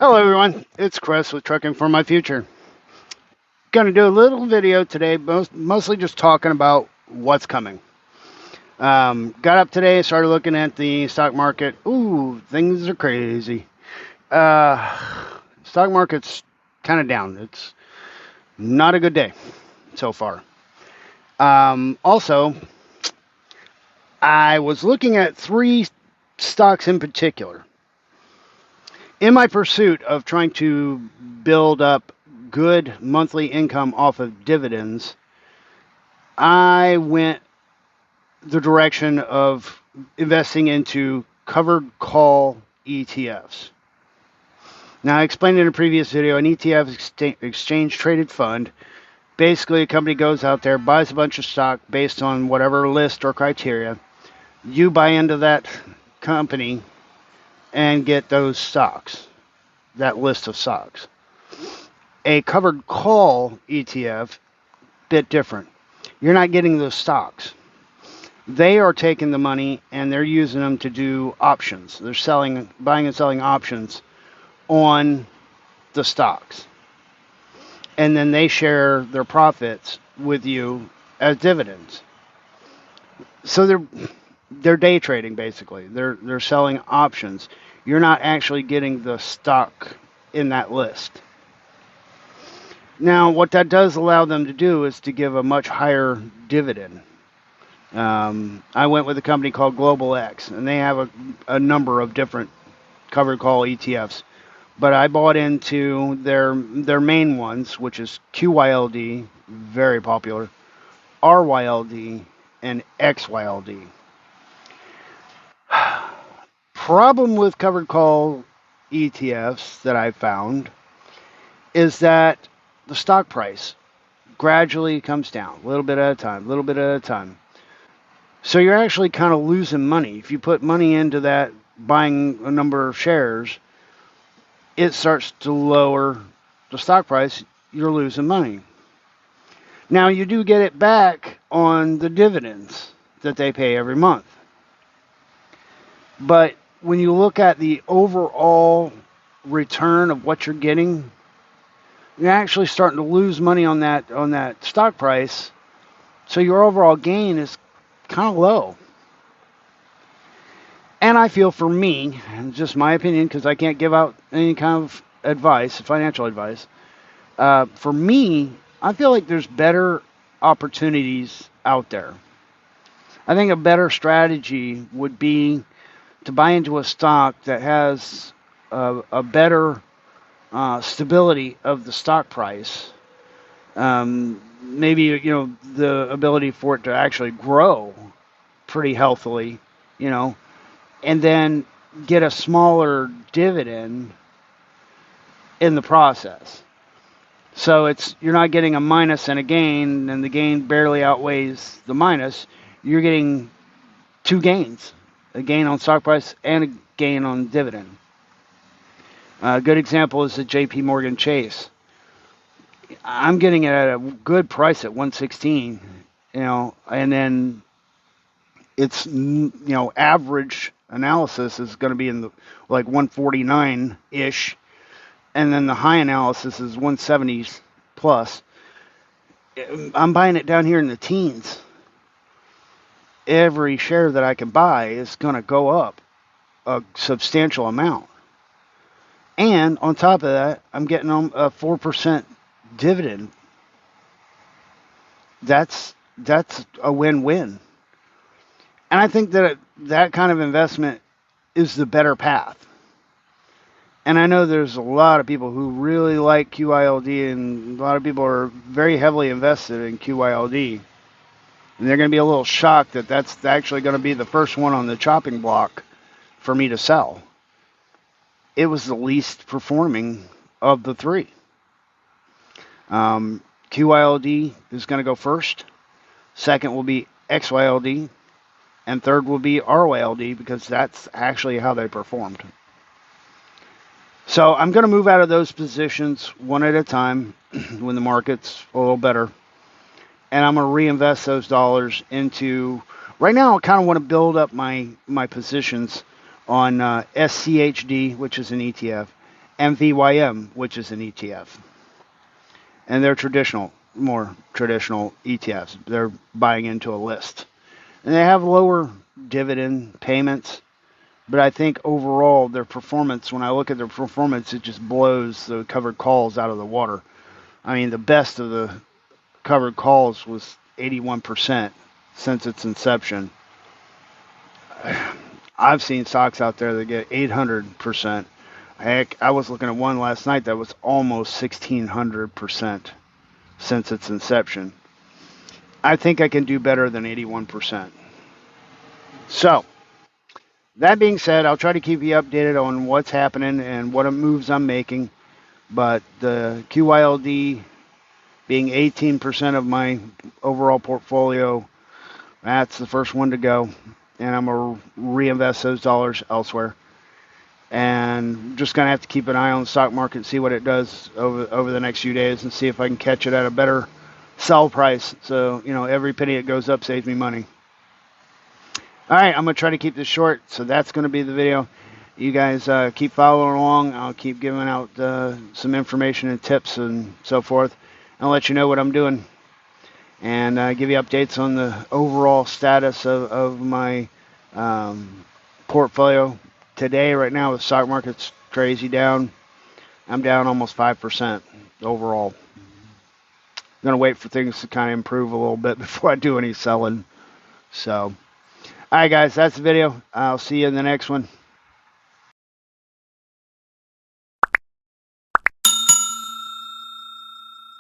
Hello everyone, it's Chris with Trucking for My Future. Gonna do a little video today, mostly just talking about what's coming. Got up today, started looking at the stock market. Ooh, things are crazy. Stock market's kind of down. It's not a good day so far. Also, I was looking at 3 stocks in particular. In my pursuit of trying to build up good monthly income off of dividends, I went the direction of investing into covered call ETFs. Now, I explained in a previous video, an ETF exchange traded fund. Basically, a company goes out there, buys a bunch of stock based on whatever list or criteria. You buy into that company and get those stocks, that list of stocks. A covered call ETF, bit different. You're not getting those stocks. They are taking the money and they're using them to do options. They're buying and selling options on the stocks. And then they share their profits with you as dividends. So they're day trading basically. They're selling options. You're not actually getting the stock in that list. Now, what that does allow them to do is to give a much higher dividend. I went with a company called QYLD, and they have a number of different covered call ETFs. But I bought into their main ones, which is QYLD, very popular, RYLD, and XYLD. Problem with covered call ETFs that I found is that the stock price gradually comes down, a little bit at a time. So you're actually kind of losing money. If you put money into that, buying a number of shares, it starts to lower the stock price, you're losing money. Now, you do get it back on the dividends that they pay every month. But when you look at the overall return of what you're getting, you're actually starting to lose money on that stock price. So your overall gain is kind of low. And I feel, for me, just my opinion, because I can't give out any kind of advice, financial advice. For me, I feel like there's better opportunities out there. I think a better strategy would be to buy into a stock that has a better stability of the stock price. Maybe, the ability for it to actually grow pretty healthily, and then get a smaller dividend in the process. So you're not getting a minus and a gain, and the gain barely outweighs the minus. You're getting 2 gains, a gain on stock price and a gain on dividend. A good example is the JP Morgan Chase. I'm getting it at a good price at 116, and then it's, average analysis is going to be in the 149-ish, and then the high analysis is 170s plus. I'm buying it down here in the teens. Every share that I can buy is going to go up a substantial amount. And on top of that, I'm getting a 4% dividend. That's a win-win. And I think that kind of investment is the better path. And I know there's a lot of people who really like QYLD, and a lot of people are very heavily invested in QYLD. And they're going to be a little shocked that that's actually going to be the first one on the chopping block for me to sell. It was the least performing of the 3. QYLD is going to go first. Second will be XYLD. And third will be RYLD, because that's actually how they performed. So I'm going to move out of those positions one at a time when the market's a little better. And I'm going to reinvest those dollars into... Right now, I kind of want to build up my positions on SCHD, which is an ETF, MVYM, which is an ETF. And they're more traditional ETFs. They're buying into a list. And they have lower dividend payments. But I think overall, their performance, when I look at their performance, it just blows the covered calls out of the water. I mean, the best of the covered calls was 81% since its inception. I've seen stocks out there that get 800%. Heck, I was looking at one last night that was almost 1,600% since its inception. I think I can do better than 81%. So, that being said, I'll try to keep you updated on what's happening and what moves I'm making. But the QYLD being 18% of my overall portfolio, that's the first one to go. And I'm going to reinvest those dollars elsewhere. And just going to have to keep an eye on the stock market and see what it does over the next few days and see if I can catch it at a better sell price. So, every penny it goes up saves me money. All right, I'm going to try to keep this short, so that's going to be the video. You guys keep following along. I'll keep giving out some information and tips and so forth. I'll let you know what I'm doing and give you updates on the overall status of my portfolio. Today, right now, the stock market's crazy down. I'm down almost 5% overall. I'm going to wait for things to kind of improve a little bit before I do any selling. So, all right, guys, that's the video. I'll see you in the next one.